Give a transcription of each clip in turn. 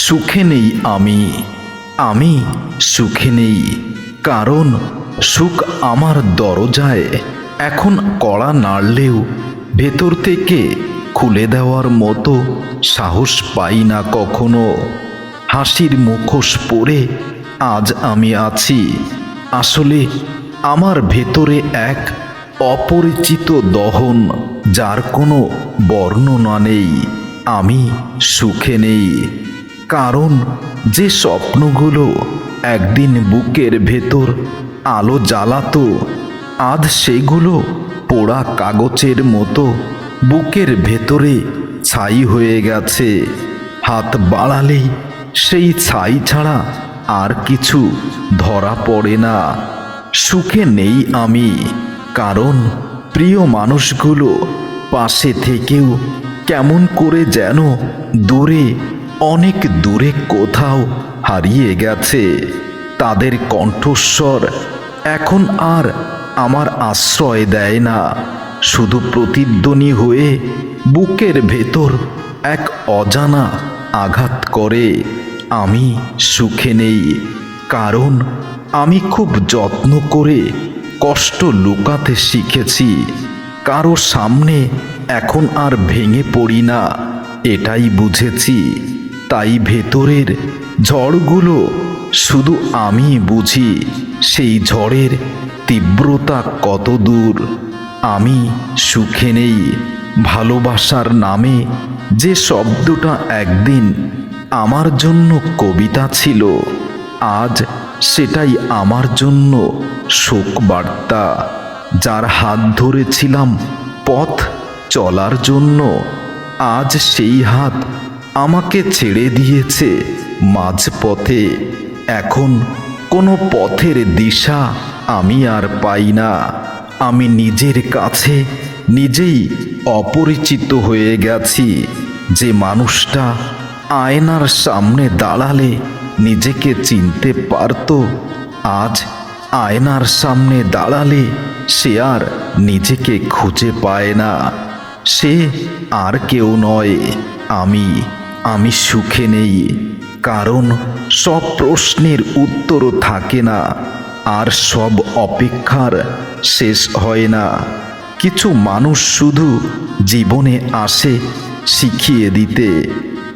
সুখে নেই আমি, আমি সুখে নেই, কারণ সুখ আমার দরজায় এখন কড়া নাড়লেও ভেতর থেকে খুলে দেওয়ার মতো সাহস পাই না কখনো। হাসির মুখোশ পরে আজ আমি আছি, আসলে আমার ভেতরে এক অপরিচিত দহন, যার কোনো বর্ণনা নেই। আমি সুখে নেই, কারণ যে স্বপ্নগুলো একদিন বুকের ভেতর আলো জ্বালাতো, আজ সেগুলো পোড়া কাগজের মতো বুকের ভেতরে ছাই হয়ে গেছে। হাত বাড়ালেই সেই ছাই ছাড়া আর কিছু ধরা পড়ে না। সুখে নেই আমি, কারণ প্রিয় মানুষগুলো পাশে থেকেও কেমন করে যেন দূরে, অনেক দূরে কোথাও হারিয়ে গেছে। তাদের কণ্ঠস্বর এখন আর আমার আশ্রয় দেয় না, শুধু প্রতিধ্বনি হয়ে বুকের ভেতর এক অজানা আঘাত করে। আমি সুখে নেই, কারণ আমি খুব যত্ন করে কষ্ট লুকাতে শিখেছি। কারো সামনে এখন আর ভেঙে পড়ি না, এটাই বুঝেছি। তাই ভেতরের ঝড়গুলো শুধু আমি বুঝি, সেই ঝড়ের তীব্রতা কত দূর। আমি সুখে নেই, ভালোবাসার নামে যে শব্দটা একদিন আমার জন্য কবিতা ছিল, আজ সেটাই আমার জন্য শোক বার্তা। যার হাত ধরেছিলাম পথ চলার জন্য, আজ সেই হাত আমাকে ছেড়ে দিয়েছে মাঝপথে। এখন কোনো পথের দিশা আমি আর পাই না। আমি নিজের কাছে নিজেই অপরিচিত হয়ে গেছি। যে মানুষটা আয়নার সামনে দাঁড়ালে নিজেকে চিনতে পারত, আজ আয়নার সামনে দাঁড়ালে সে আর নিজেকে খুঁজে পায় না। সে আর কেউ নয়, আমি সুখে নেই, কারণ সব প্রশ্নের উত্তরও থাকে না, আর সব অপেক্ষার শেষ হয় না। কিছু মানুষ শুধু জীবনে আসে শিখিয়ে দিতে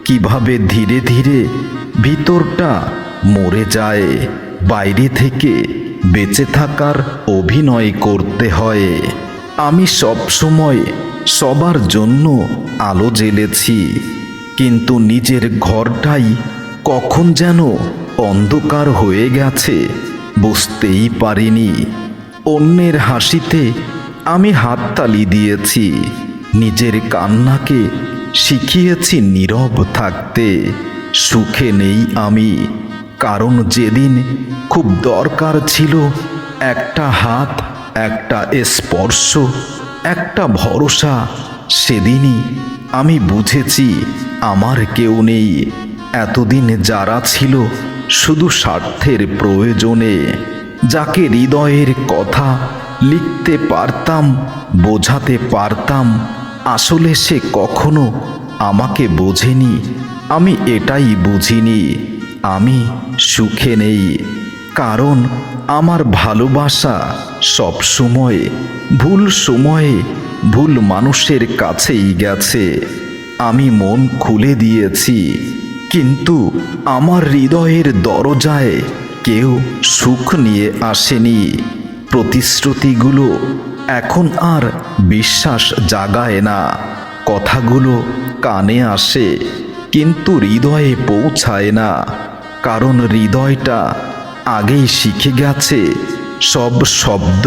কিভাবে ধীরে ধীরে ভিতরটা মরে যায়। বাইরে থেকে বেঁচে থাকার অভিনয় করতে হয়। আমি সবসময় সবার জন্য আলো জ্বেলেছি, কিন্তু নিজের ঘরটাই কখন যেন অন্ধকার হয়ে গেছে বুঝতেই পারিনি। অন্যের হাসিতে আমি হাততালি দিয়েছি, নিজের কান্নাকে শিখিয়েছি নীরব থাকতে। সুখে নেই আমি, কারণ যেদিন খুব দরকার ছিল একটা হাত, একটা স্পর্শ, একটা ভরসা, সেদিনই আমি বুঝেছি আমার কেউ নেই। এতদিন যারা ছিল শুধু স্বার্থের প্রয়োজনে, যাকে হৃদয়ের কথা লিখতে পারতাম, বোঝাতে পারতাম, আসলে সে কখনো আমাকে বোঝেনি। আমি এটাই বুঝিনি। আমি সুখে নেই, কারণ আমার ভালোবাসা সব সময় ভুল সময়ে ভুল মানুষের কাছেই গেছে। আমি মন খুলে দিয়েছি, কিন্তু আমার হৃদয়ের দরজায় কেউ সুখ নিয়ে আসেনি। প্রতিশ্রুতিগুলো এখন আর বিশ্বাস জাগায় না। কথাগুলো কানে আসে, কিন্তু হৃদয়ে পৌঁছায় না, কারণ হৃদয়টা আগেই শিখে গেছে সব শব্দ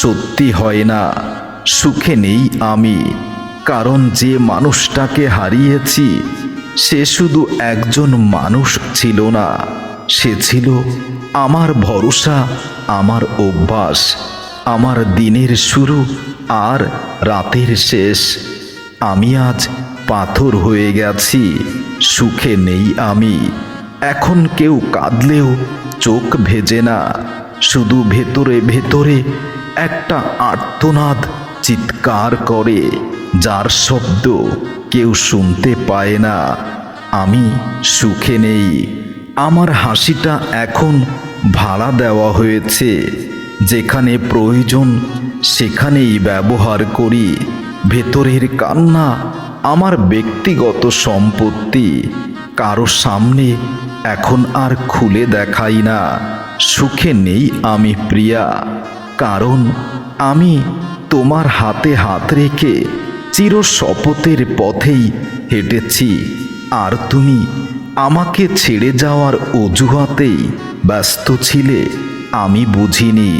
সত্যি হয় না। সুখে নেই আমি, কারণ যে মানুষটাকে হারিয়েছি সে শুধু একজন মানুষ ছিল না, সে ছিল আমার ভরসা, আমার অভ্যাস, আমার দিনের শুরু আর রাতের শেষ। আমি আজ পাথর হয়ে গেছি, সুখে নেই আমি। এখন কেউ কাঁদলেও চোখ ভেজে না, শুধু ভেতরে ভেতরে একটা আর্তনাদ চিৎকার করে, যার শব্দ কেউ শুনতে পায় না। আমি সুখে নেই। আমার হাসিটা এখন ভাড়া দেওয়া হয়েছে। যেখানে প্রয়োজন সেখানেই ব্যবহার করি। ভেতরের কান্না আমার ব্যক্তিগত সম্পত্তি। কারো সামনে এখন আর খুলে দেখাই না। সুখে নেই আমি প্রিয়া, কারণ আমি তোমার হাতে হাত রেখে চির শপথের পথেই হেঁটেছি। আর তুমি আমাকে ছেড়ে যাওয়ার অজুহাতেই ব্যস্ত ছিলে। আমি বুঝিনি।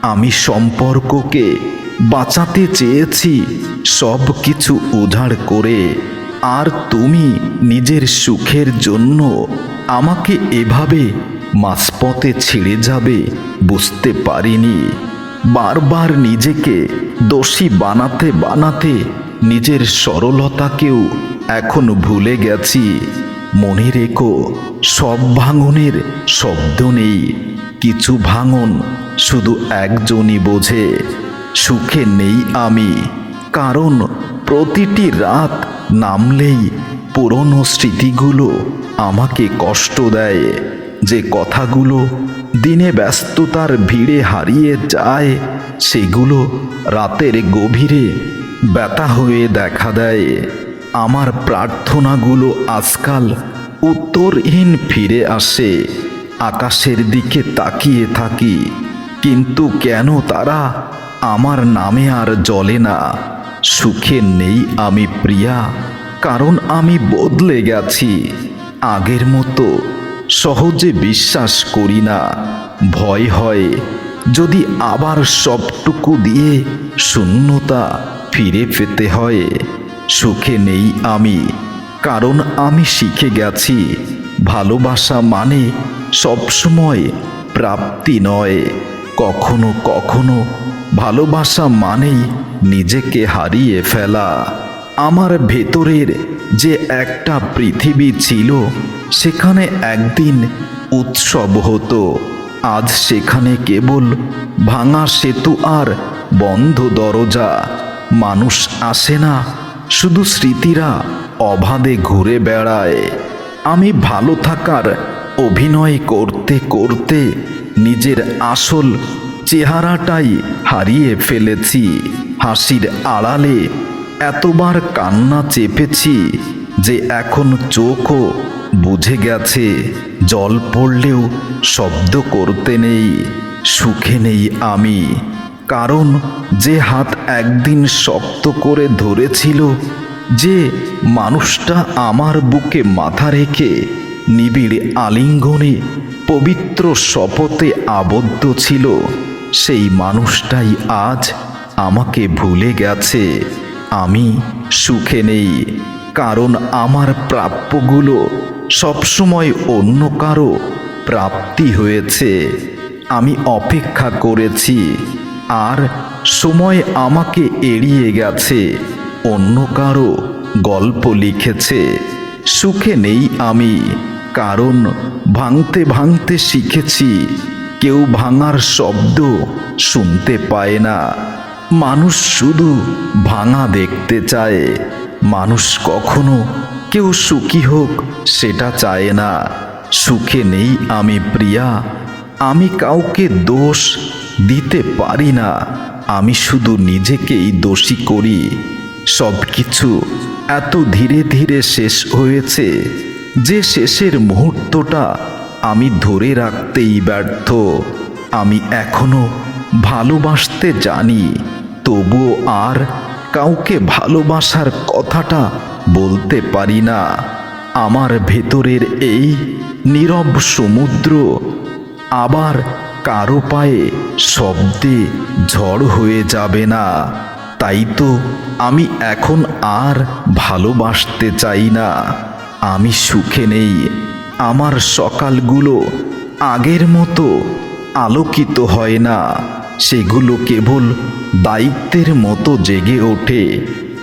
আমি সম্পর্ককে বাঁচাতে চেয়েছি সব কিছু উজাড় করে। আর তুমি নিজের সুখের জন্য আমাকে এভাবে মাঝপথে ছেড়ে যাবে বুঝতে পারিনি। বারবার নিজেকে দোষী বানাতে বানাতে নিজের সরলতাকেও এখন ভুলে গেছি। মনে রেখো, সব ভাঙনের শব্দ নেই। কিছু ভাঙন শুধু একজনই বোঝে। সুখে নেই আমি, কারণ প্রতিটি রাত নামলেই পুরনো স্মৃতিগুলো আমাকে কষ্ট দেয়। যে কথাগুলো দিনে ব্যস্ততার ভিড়ে হারিয়ে যায়, সেগুলো রাতের গভীরে ব্যথা হয়ে দেখা দেয়। আমার প্রার্থনাগুলো আজকাল উত্তরহীন ফিরে আসে। আকাশের দিকে তাকিয়ে থাকি, কিন্তু কেন তারা আমার নামে আর জ্বলে না। সুখে নেই আমি প্রিয়া, কারণ আমি বদলে গেছি। আগের মতো সহজে বিশ্বাস করি না। ভয় হয় যদি আবার সবটুকু দিয়ে শূন্যতা ফিরে পেতে হয়। সুখে নেই আমি, কারণ আমি শিখে গেছি ভালোবাসা মানে সবসময় প্রাপ্তি নয়। কখনো কখনো ভালোবাসা মানেই নিজেকে হারিয়ে ফেলা। আমার ভেতরের যে একটা পৃথিবী ছিল, সেখানে একদিন উৎসব হতো। আজ সেখানে কেবল ভাঙা সেতু আর বন্ধ দরজা। মানুষ আসে না, শুধু স্মৃতিরা অবাধে ঘুরে বেড়ায়। আমি ভালো থাকার অভিনয় করতে করতে নিজের আসল চেহারাটাই হারিয়ে ফেলেছি। হাসির আড়ালে এতবার কান্না চেপেছি যে এখন চোখও বুঝে গেছে জল পড়লেও শব্দ করতে নেই। সুখে নেই আমি, কারণ যে হাত একদিন শক্ত করে ধরেছিল, যে মানুষটা আমার বুকে মাথা রেখে নিবিড় আলিঙ্গনে পবিত্র শপথে আবদ্ধ ছিল, সেই মানুষটাই আজ আমাকে ভুলে গেছে। আমি সুখে নেই, কারণ আমার প্রাপ্যগুলো সবসময় অন্য কারো প্রাপ্তি হয়েছে। আমি অপেক্ষা করেছি, আর সময় আমাকে এড়িয়ে গেছে। অন্য কারো গল্প লিখেছে। সুখে নেই আমি, কারণ ভাঙতে ভাঙতে শিখেছি কেউ ভাঙার শব্দ শুনতে পায় না। মানুষ শুধু ভাঙা দেখতে চায়। মানুষ কখনো কেউ সুখী হোক সেটা চায় না। সুখে নেই আমি প্রিয়া, আমি কাউকে দোষ দিতে পারি না। আমি শুধু নিজেকেই দোষী করি। সব কিছু এত ধীরে ধীরে শেষ হয়েছে যে শেষের মুহূর্তটা আমি ধরে রাখতেই ব্যর্থ। আমি এখনো ভালোবাসতে জানি, তবুও আর কাউকে ভালোবাসার কথাটা বলতে পারি না। আমার ভেতরের এই নীরব সমুদ্র আবার কারো পায়ে শব্দে ঝড় হয়ে যাবে না। তাই তো আমি এখন আর ভালোবাসতে চাই না। আমি সুখে নেই। আমার সকালগুলো আগের মতো আলোকিত হয় না। সেগুলো কেবল দায়িত্বের মতো জেগে ওঠে।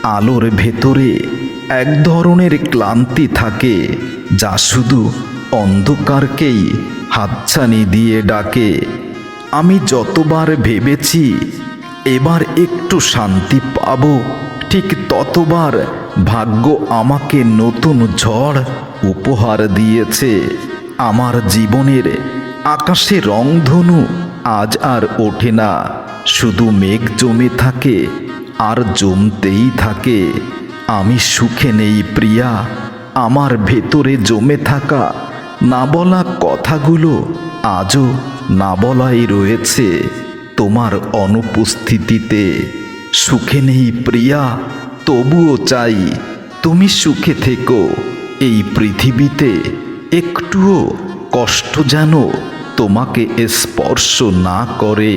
আলোর ভেতরে এক ধরনের ক্লান্তি থাকে, যা শুধু অন্ধকারকেই হাতছানি দিয়ে ডাকে। আমি যতবার ভেবেছি এবার একটু শান্তি পাবো, ঠিক ততবার ভাগ্য আমাকে নতুন ঝড় উপহার দিয়েছে। আমার জীবনের আকাশে রংধনু আজ আর ওঠে না, শুধু মেঘ জমে থাকে আর জমতেই থাকে। আমি সুখে নেই প্রিয়া, আমার ভেতরে জমে থাকা না বলা কথাগুলো আজও না বলাই রয়েছে তোমার অনুপস্থিতিতে। সুখে নেই প্রিয়া, তবুও চাই তুমি সুখে থেকো। এই পৃথিবীতে একটুও কষ্ট যেন তোমাকে স্পর্শ না করে।